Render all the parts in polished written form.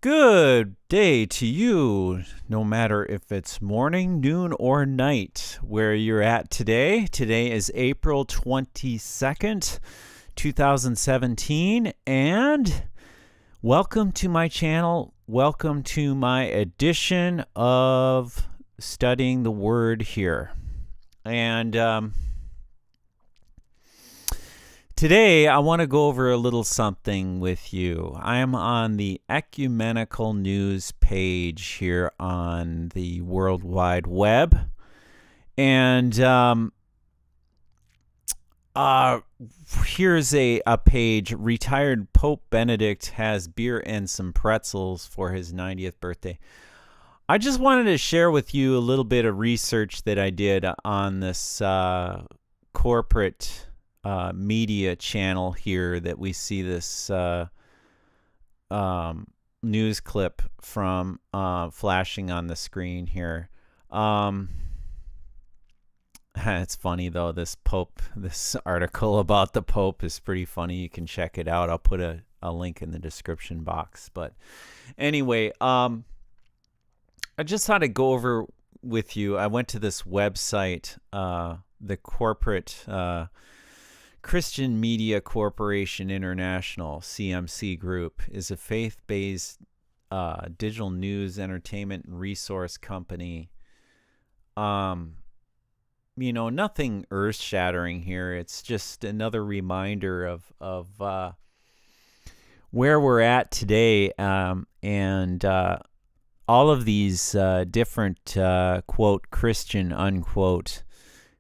Good day to you, no matter if it's morning, noon, or night, where you're at today. Today is April 22nd, 2017, and welcome to my channel. Welcome to my edition of Studying the Word here. And today, I want to go over a little something with you. I am on the Ecumenical News page here on the World Wide Web. And here's a page. Retired Pope Benedict has beer and some pretzels for his 90th birthday. I just wanted to share with you a little bit of research that I did on this corporate media channel here that we see this news clip from flashing on the screen here. It's funny though, this article about the Pope is pretty funny. You can check it out. I'll put a link in the description box. But anyway, I just thought to go over with you. I went to this website, the corporate Christian Media Corporation International, CMC Group, is a faith-based digital news, entertainment, and resource company. Nothing earth-shattering here. It's just another reminder of where we're at today, and all of these different, quote, Christian, unquote,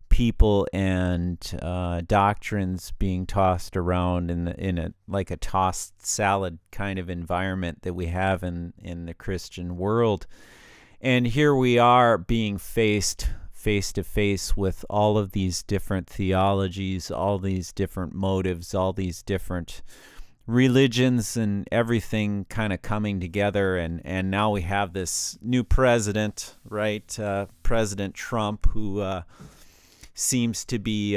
people and doctrines being tossed around in a like a tossed salad kind of environment that we have in the Christian world. And here we are being face to face with all of these different theologies, all these different motives, all these different religions, and everything kind of coming together. And now we have this new president, right? President Trump, who seems to be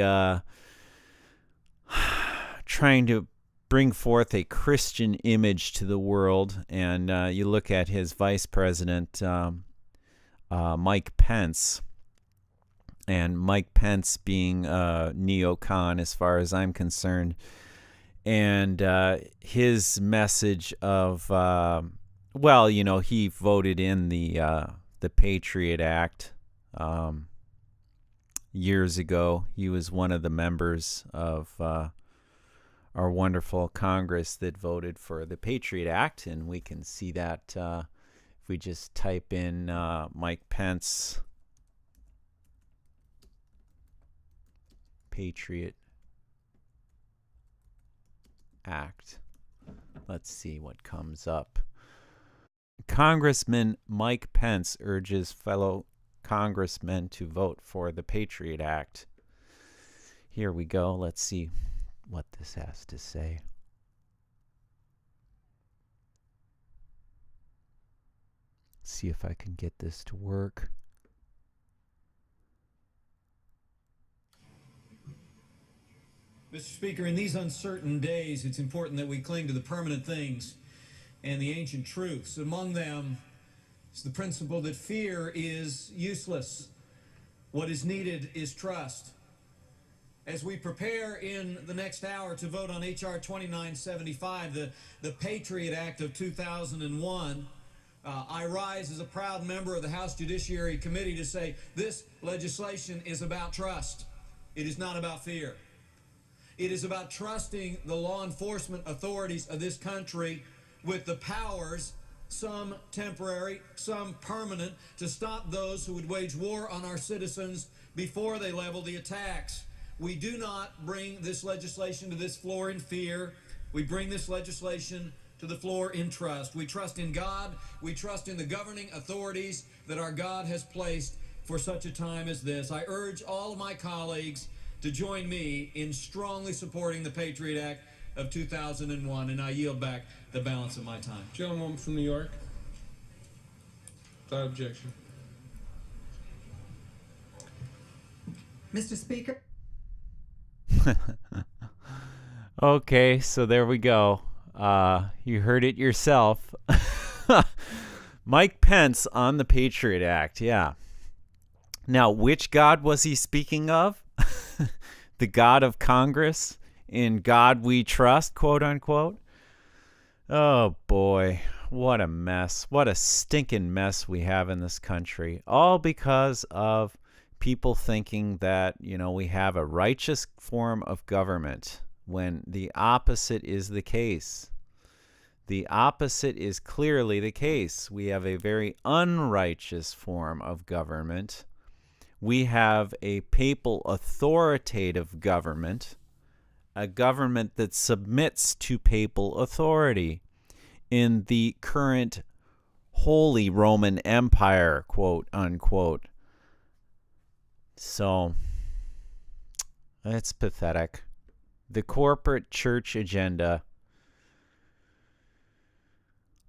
trying to bring forth a Christian image to the world. And you look at his vice president, Mike Pence, and Mike Pence being neocon as far as I'm concerned. And his message of, he voted in the Patriot Act years ago. He was one of the members of our wonderful Congress that voted for the Patriot Act, and we can see that if we just type in Mike Pence Patriot Act. Let's see what comes up. Congressman Mike Pence urges fellow Congressmen to vote for the Patriot Act. Here we go. Let's see what this has to say. See if I can get this to work. Mr. Speaker, in these uncertain days, it's important that we cling to the permanent things and the ancient truths. Among them is the principle that fear is useless. What is needed is trust. As we prepare in the next hour to vote on H.R. 2975, the Patriot Act of 2001, I rise as a proud member of the House Judiciary Committee to say this legislation is about trust. It is not about fear. It is about trusting the law enforcement authorities of this country with the powers, some temporary, some permanent, to stop those who would wage war on our citizens before they level the attacks. We do not bring this legislation to this floor in fear. We bring this legislation to the floor in trust. We trust in God. We trust in the governing authorities that our God has placed for such a time as this. I urge all of my colleagues to join me in strongly supporting the Patriot Act of 2001, and I yield back the balance of my time. Gentleman from New York. Without objection. Mr. Speaker. Okay, so there we go. You heard it yourself. Mike Pence on the Patriot Act, yeah. Now, which God was he speaking of? The God of Congress? In God we trust, quote unquote? Oh boy, what a mess. What a stinking mess we have in this country. All because of people thinking that, we have a righteous form of government when the opposite is the case. The opposite is clearly the case. We have a very unrighteous form of government. We have a papal authoritative government, a government that submits to papal authority in the current Holy Roman Empire, quote unquote. So, it's pathetic. The corporate church agenda.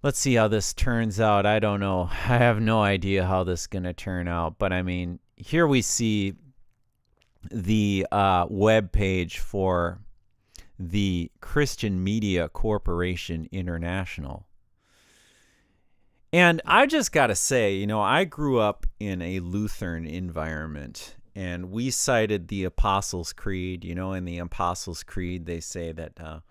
Let's see how this turns out. I don't know. I have no idea how this is going to turn out. But I mean, here we see the web page for the Christian Media Corporation International. And I just got to say, I grew up in a Lutheran environment, and we cited the Apostles' Creed. In the Apostles' Creed, they say that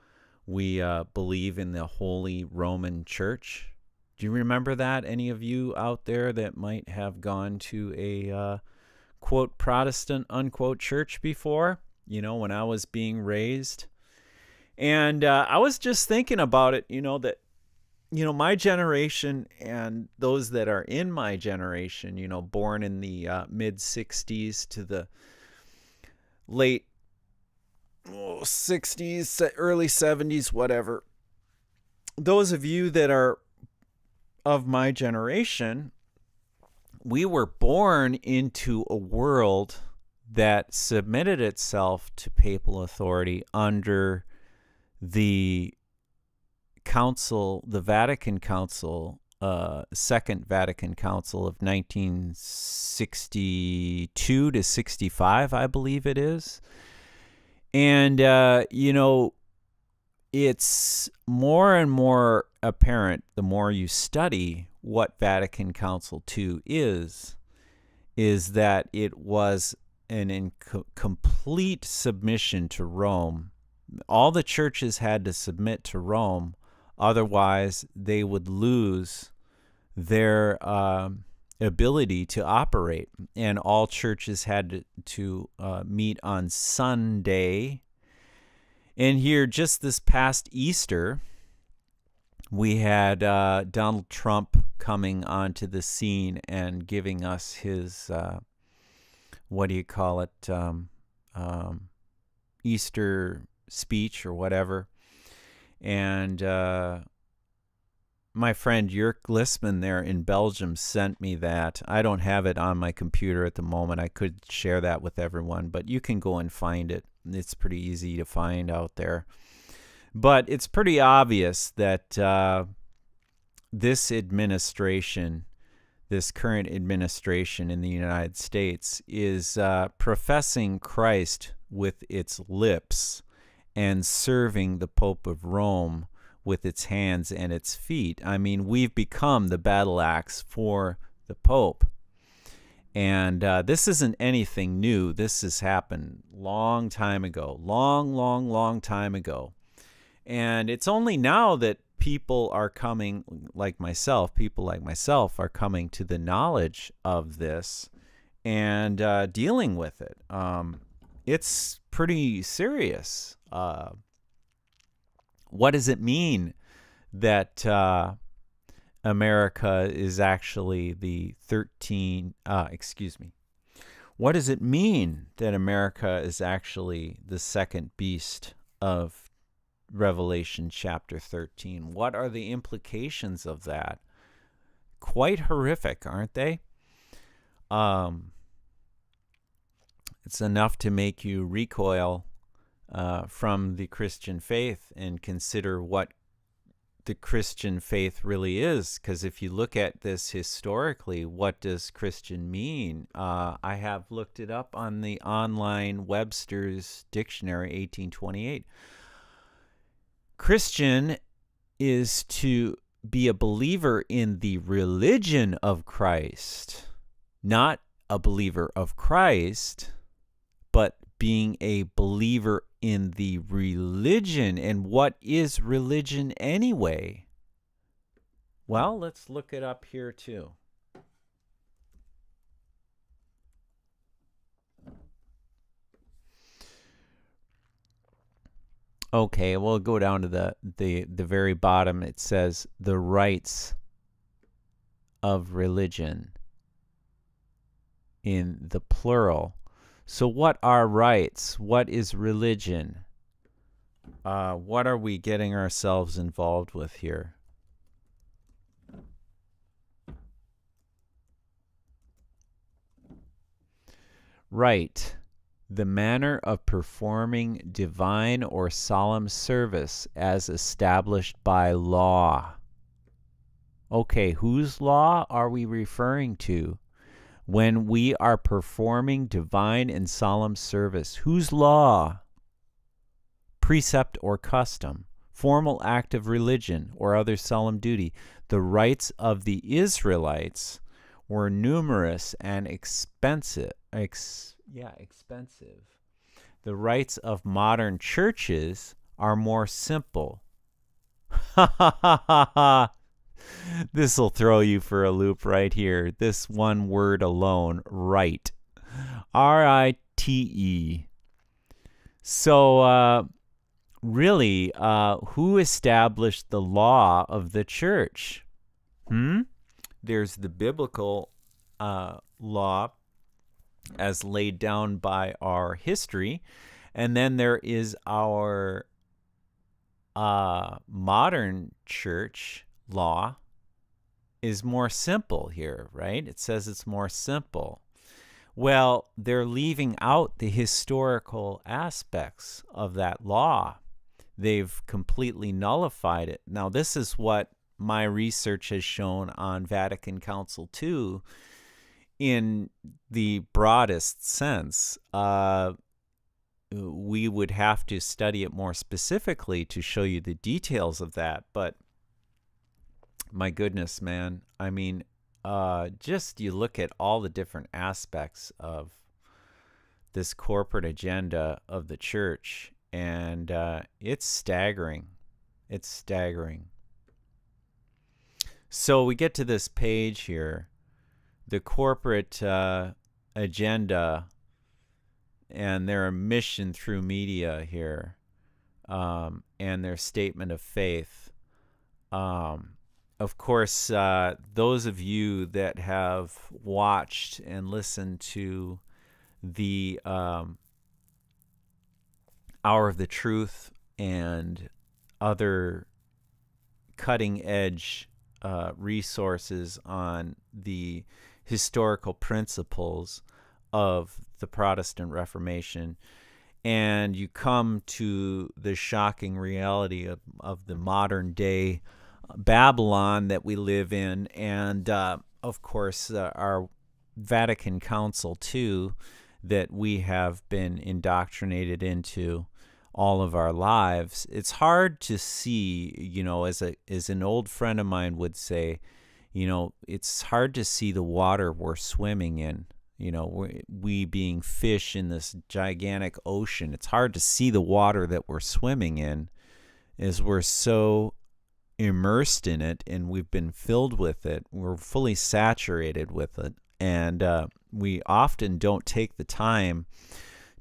we believe in the Holy Roman Church. Do you remember that? Any of you out there that might have gone to a quote Protestant unquote church before, when I was being raised? And I was just thinking about it, that, my generation and those that are in my generation, born in the mid 60s to the late 60s, early 70s, whatever. Those of you that are of my generation, we were born into a world that submitted itself to papal authority under the Council, the Vatican Council, Second Vatican Council of 1962 to 65, I believe it is. And, it's more and more apparent the more you study what Vatican Council II is that it was an complete submission to Rome. All the churches had to submit to Rome, otherwise they would lose their ability to operate. And all churches had to meet on Sunday. And here, just this past Easter, we had Donald Trump coming onto the scene and giving us his, Easter speech or whatever. And my friend Jörg Lissman there in Belgium sent me that. I don't have it on my computer at the moment. I could share that with everyone, but you can go and find it. It's pretty easy to find out there. But it's pretty obvious that this administration, this current administration in the United States, is professing Christ with its lips and serving the Pope of Rome with its hands and its feet. I mean, we've become the battle axe for the Pope. And this isn't anything new. This has happened long time ago, long time ago. And it's only now that people are coming, people like myself are coming to the knowledge of this and dealing with it. It's pretty serious. What does it mean that America is actually the What does it mean that America is actually the second beast of Revelation chapter 13? What are the implications of that? Quite horrific, aren't they? It's enough to make you recoil from the Christian faith and consider what the Christian faith really is. Because if you look at this historically, what does Christian mean? I have looked it up on the online Websters dictionary, 1828. Christian is to be a believer in the religion of Christ, not a believer of Christ, but being a believer in the religion. And what is religion anyway? Well, let's look it up here too. Okay, we'll go down to the very bottom. It says the rites of religion in the plural. So what are rites? What is religion? What are we getting ourselves involved with here? Rite, the manner of performing divine or solemn service as established by law. Okay, whose law are we referring to when we are performing divine and solemn service? Whose law? Precept or custom, formal act of religion, or other solemn duty. The rites of the Israelites were numerous and expensive. Expensive. The rites of modern churches are more simple. Ha ha ha ha ha. This will throw you for a loop right here. This one word alone, rite. R-I-T-E. So, really, who established the law of the church? There's the biblical law as laid down by our history, and then there is our modern church law is more simple here, right? It says it's more simple. Well, they're leaving out the historical aspects of that law. They've completely nullified it. Now, this is what my research has shown on Vatican Council II in the broadest sense. We would have to study it more specifically to show you the details of that, but my goodness, man. I mean, just you look at all the different aspects of this corporate agenda of the church, and it's staggering. It's staggering. So we get to this page here, the corporate agenda and their mission through media here, and their statement of faith. Of course, those of you that have watched and listened to the Hour of the Truth and other cutting-edge resources on the historical principles of the Protestant Reformation, and you come to the shocking reality of the modern day Babylon that we live in, and of course our Vatican Council too, that we have been indoctrinated into all of our lives. It's hard to see, you know, as an old friend of mine would say, you know, it's hard to see the water we're swimming in. You know, we being fish in this gigantic ocean, it's hard to see the water that we're swimming in, as we're so immersed in it, and we've been filled with it. We're fully saturated with it, and we often don't take the time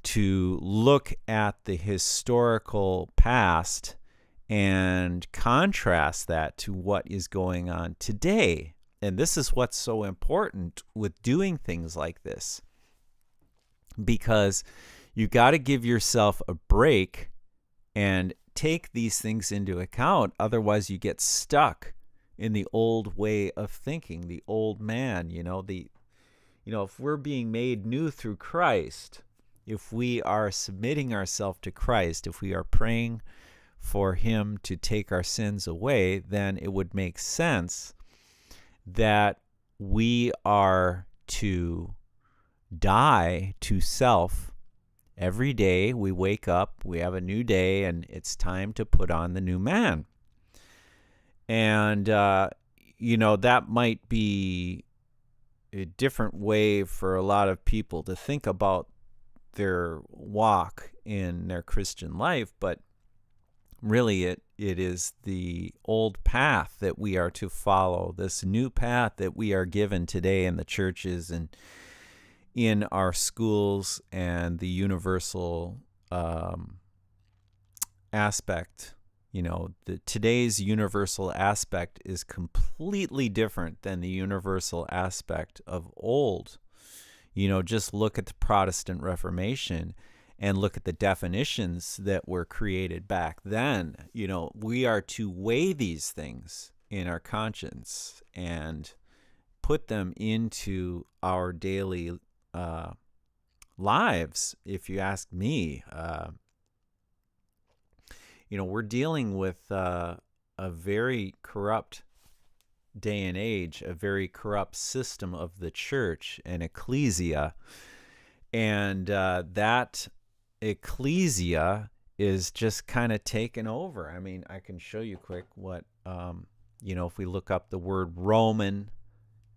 to look at the historical past and contrast that to what is going on today. And this is what's so important with doing things like this, because you got to give yourself a break and take these things into account. Otherwise, you get stuck in the old way of thinking, the old man. If we're being made new through Christ, if we are submitting ourselves to Christ, if we are praying for Him to take our sins away, then it would make sense that we are to die to self. Every day we wake up, we have a new day, and it's time to put on the new man. And, that might be a different way for a lot of people to think about their walk in their Christian life, but really it is the old path that we are to follow, this new path that we are given today in the churches and in our schools, and the universal aspect. Today's universal aspect is completely different than the universal aspect of old. Just look at the Protestant Reformation and look at the definitions that were created back then. We are to weigh these things in our conscience and put them into our daily lives, if you ask me. We're dealing with a very corrupt day and age, a very corrupt system of the church and ecclesia. And that ecclesia is just kind of taken over. I mean, I can show you quick what, if we look up the word Roman,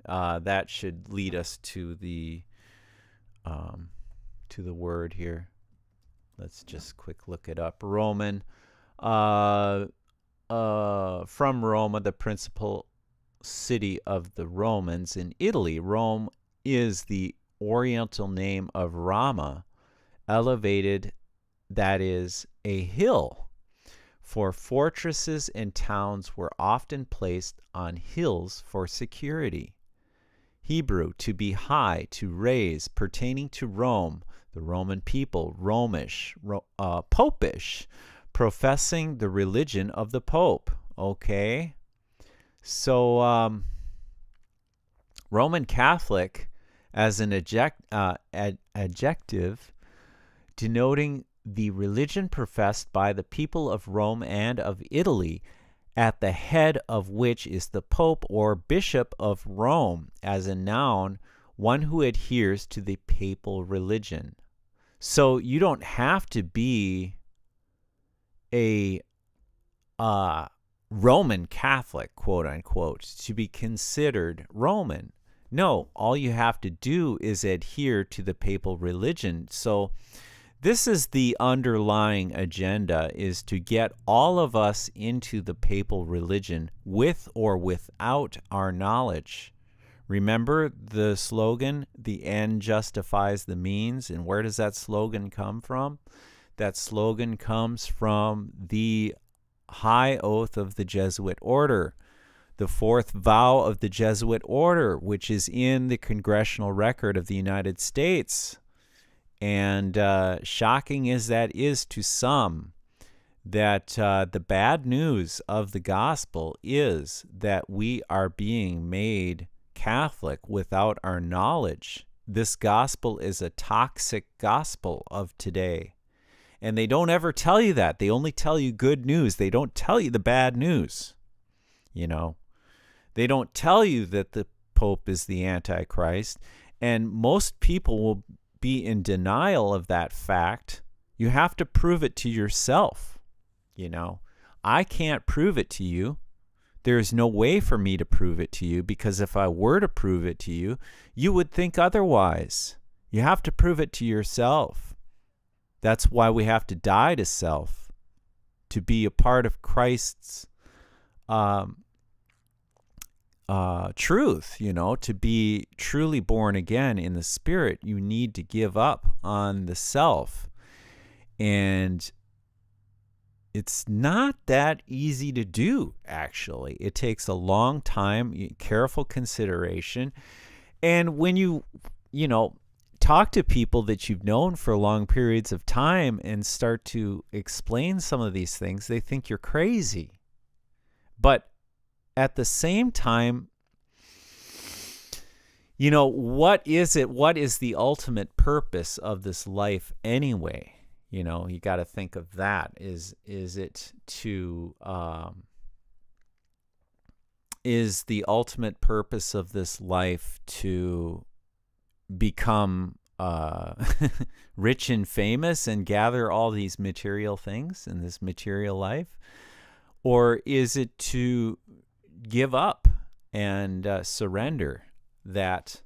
that should lead us to the word here. Let's just quick look it up. Roman. From Roma, the principal city of the Romans in Italy. Rome is the Oriental name of Rama, elevated, that is, a hill. For fortresses and towns were often placed on hills for security. Hebrew, to be high, to raise, pertaining to Rome, the Roman people, Romish, Popish, professing the religion of the Pope. Okay. So, Roman Catholic as an adjective denoting the religion professed by the people of Rome and of Italy, at the head of which is the Pope or Bishop of Rome. As a noun, one who adheres to the papal religion. So you don't have to be a Roman Catholic, quote unquote, to be considered Roman. No, all you have to do is adhere to the papal religion. So this is the underlying agenda, is to get all of us into the papal religion with or without our knowledge. Remember the slogan, the end justifies the means, and where does that slogan come from? That slogan comes from the high oath of the Jesuit order, the fourth vow of the Jesuit order, which is in the Congressional Record of the United States. And shocking as that is to some, that the bad news of the gospel is that we are being made Catholic without our knowledge. This gospel is a toxic gospel of today. And they don't ever tell you that. They only tell you good news. They don't tell you the bad news. They don't tell you that the Pope is the Antichrist. And most people will be in denial of that fact. You have to prove it to yourself. I can't prove it to you. There is no way for me to prove it to you, because if I were to prove it to you, you would think otherwise. You have to prove it to yourself. That's why we have to die to self, to be a part of Christ's truth. To be truly born again in the Spirit, you need to give up on the self. And it's not that easy to do, actually. It takes a long time, careful consideration. And when you talk to people that you've known for long periods of time and start to explain some of these things, they think you're crazy. But at the same time, what is it? What is the ultimate purpose of this life anyway? You got to think of that. Is the ultimate purpose of this life to become rich and famous and gather all these material things in this material life? Or is it to give up and surrender that,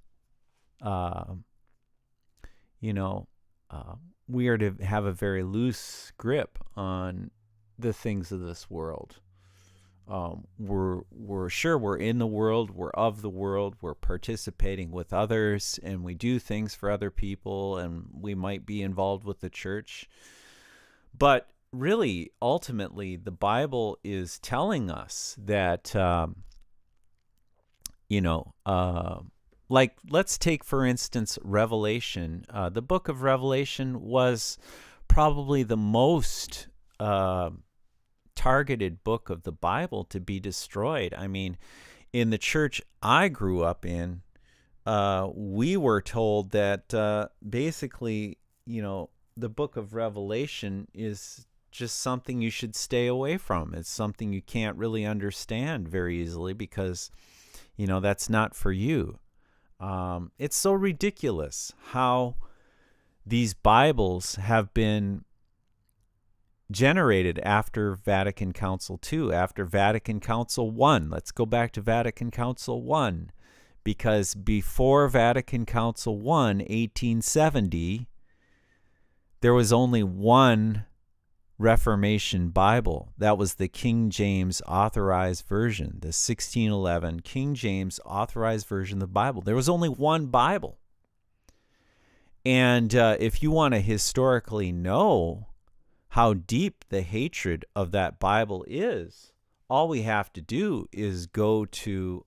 we are to have a very loose grip on the things of this world. We're sure we're in the world, we're of the world, we're participating with others, and we do things for other people, and we might be involved with the church. But really, ultimately, the Bible is telling us that, like, let's take, for instance, Revelation. The book of Revelation was probably the most targeted book of the Bible to be destroyed. I mean, in the church I grew up in, we were told that basically, the book of Revelation is just something you should stay away from. It's something you can't really understand very easily because, that's not for you. It's so ridiculous how these Bibles have been generated after Vatican Council II, after Vatican Council I. Let's go back to Vatican Council I, because before Vatican Council I, 1870, there was only one Reformation Bible. That was the King James Authorized Version, the 1611 King James Authorized Version of the Bible. There was only one Bible. And if you want to historically know how deep the hatred of that Bible is, all we have to do is go to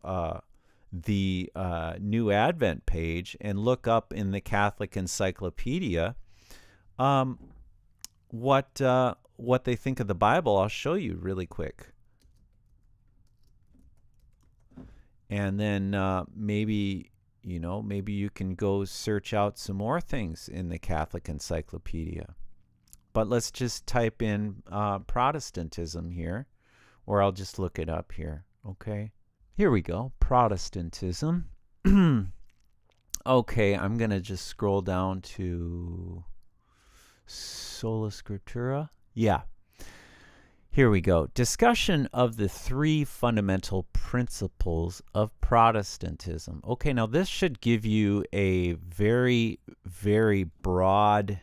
the New Advent page and look up in the Catholic Encyclopedia what they think of the Bible. I'll show you really quick. And then maybe you can go search out some more things in the Catholic Encyclopedia. But let's just type in Protestantism here, or I'll just look it up here. Okay, here we go. Protestantism. Okay, I'm going to just scroll down to Sola Scriptura. Yeah. Here we go. Discussion of the three fundamental principles of Protestantism. Okay, now this should give you a very, very broad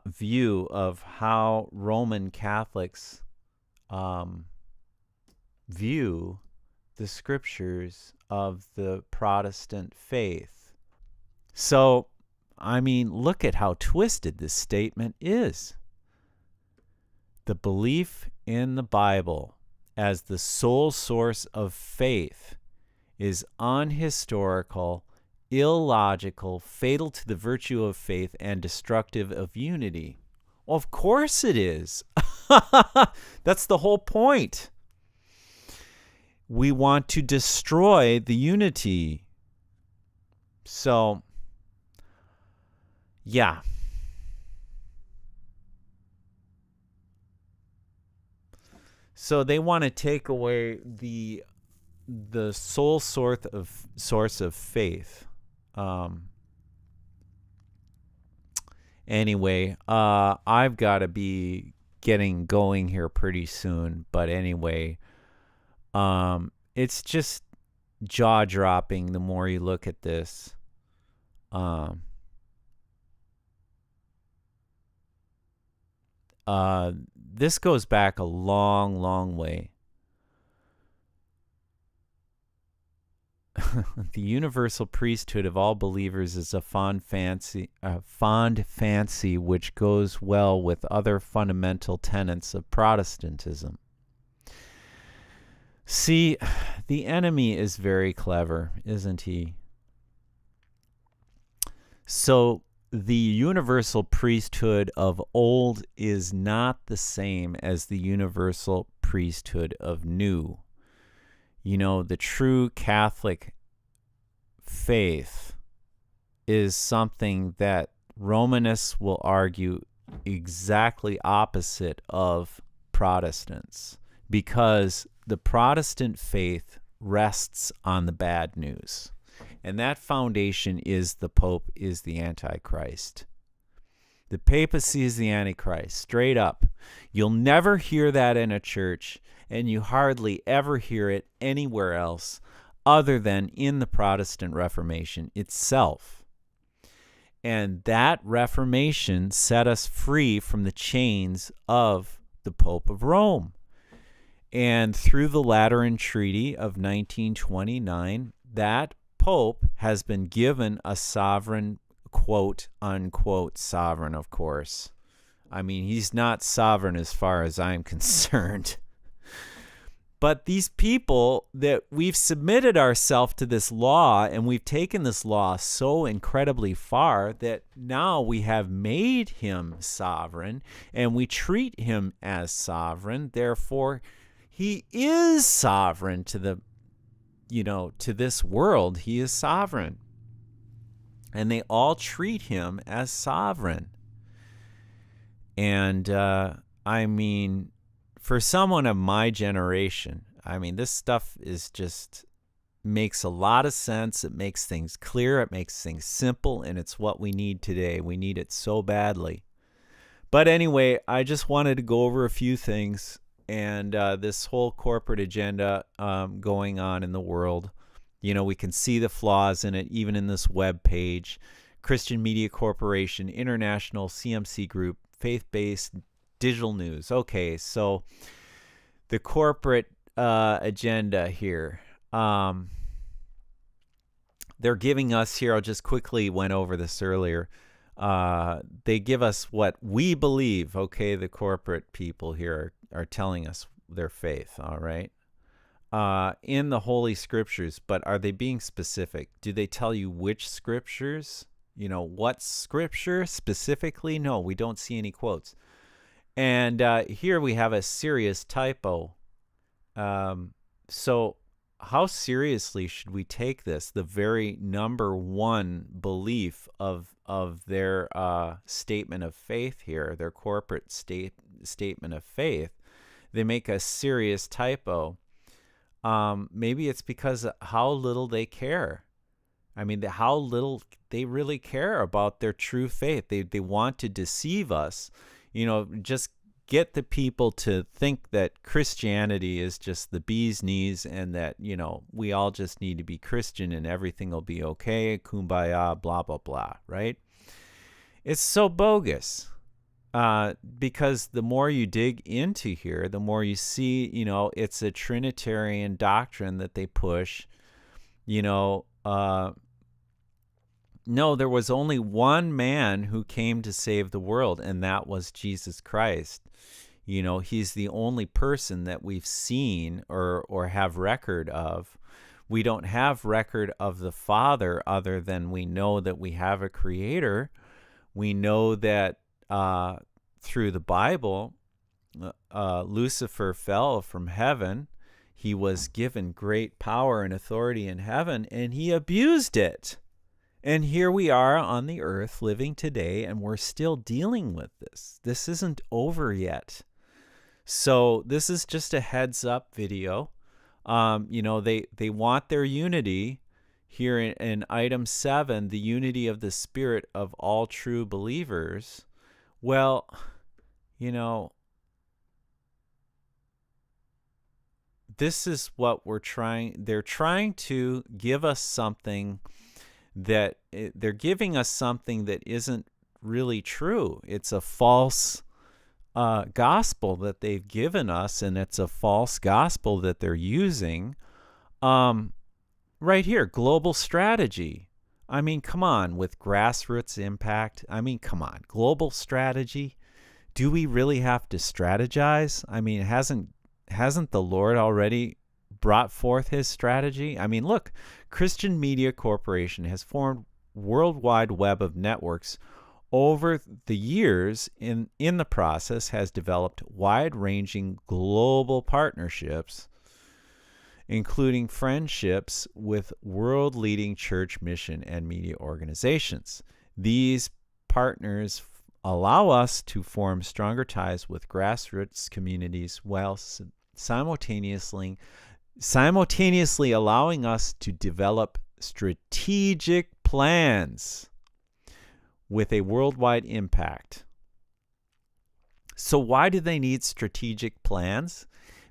view of how Roman Catholics view the scriptures of the Protestant faith. So, I mean, look at how twisted this statement is. The belief in the Bible as the sole source of faith is unhistorical, illogical, fatal to the virtue of faith, and destructive of unity. Well, of course it is. That's the whole point. We want to destroy the unity. So, yeah. So they want to take away the sole source of faith. Anyway, I've got to be getting going here pretty soon. But anyway, it's just jaw-dropping the more you look at this. This goes back a long, long way. The universal priesthood of all believers is a fond fancy which goes well with other fundamental tenets of Protestantism. See, the enemy is very clever, isn't he? So, the universal priesthood of old is not the same as the universal priesthood of new. You know, the true Catholic faith is something that Romanists will argue exactly opposite of Protestants, because the Protestant faith rests on the bad news. And that foundation is the Pope is the Antichrist. The papacy is the Antichrist, straight up. You'll never hear that in a church, and you hardly ever hear it anywhere else other than in the Protestant Reformation itself. And that Reformation set us free from the chains of the Pope of Rome. And through the Lateran Treaty of 1929, that Pope has been given a sovereign, quote, unquote, sovereign, of course. I mean, he's not sovereign as far as I'm concerned. But these people that we've submitted ourselves to this law, and we've taken this law so incredibly far that now we have made him sovereign, and we treat him as sovereign. Therefore, he is sovereign to the, to this world. He is sovereign. And they all treat him as sovereign. And, I mean, for someone of my generation, I mean, this stuff is just makes a lot of sense. It makes things clear. It makes things simple. And it's what we need today. We need it so badly. But anyway, I just wanted to go over a few things. And this whole corporate agenda going on in the world, we can see the flaws in it, even in this web page. Christian Media Corporation, International, CMC Group, faith-based digital news. Okay, so the corporate agenda here. They're giving us here, I just quickly went over this earlier. They give us what we believe. Okay, the corporate people here are telling us their faith, all right? In the Holy Scriptures, but are they being specific? Do they tell you which scriptures? What scripture specifically? No, we don't see any quotes. And here we have a serious typo. So how seriously should we take this? The very number one belief of their statement of faith here, their corporate statement of faith. They make a serious typo. Maybe it's because of how little they care. I mean, how little they really care about their true faith. They want to deceive us. Just get the people to think that Christianity is just the bee's knees and that, we all just need to be Christian and everything will be okay, kumbaya, blah, blah, blah, right? It's so bogus. Because the more you dig into here, the more you see, it's a Trinitarian doctrine that they push. No, there was only one man who came to save the world, and that was Jesus Christ. He's the only person that we've seen or have record of. We don't have record of the Father other than we know that we have a Creator. We know that through the Bible, Lucifer fell from heaven. He was given great power and authority in heaven, and he abused it. And here we are on the earth living today, and we're still dealing with this. This isn't over yet. So this is just a heads up video. They want their unity here in item 7, the unity of the Spirit of all true believers. Well, this is what they're trying to give us something that they're giving us something that isn't really true. It's a false gospel that they've given us, and it's a false gospel that they're using. Right here, global strategy. I mean, come on, with grassroots impact. I mean, come on, global strategy. Do we really have to strategize? I mean, hasn't the Lord already brought forth his strategy? I mean, look, Christian Media Corporation has formed worldwide web of networks over the years. In the process has developed wide-ranging global partnerships, including friendships with world-leading church, mission, and media organizations. These partners allow us to form stronger ties with grassroots communities while simultaneously allowing us to develop strategic plans with a worldwide impact. So why do they need strategic plans?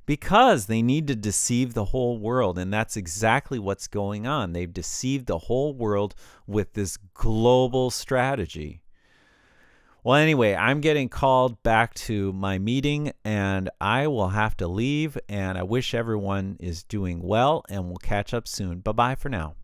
because they need to deceive the whole world, and that's exactly what's going on. They've deceived the whole world with this global strategy. Well, anyway, I'm getting called back to my meeting, and I will have to leave, and I wish everyone is doing well, and we'll catch up soon. Bye-bye for now.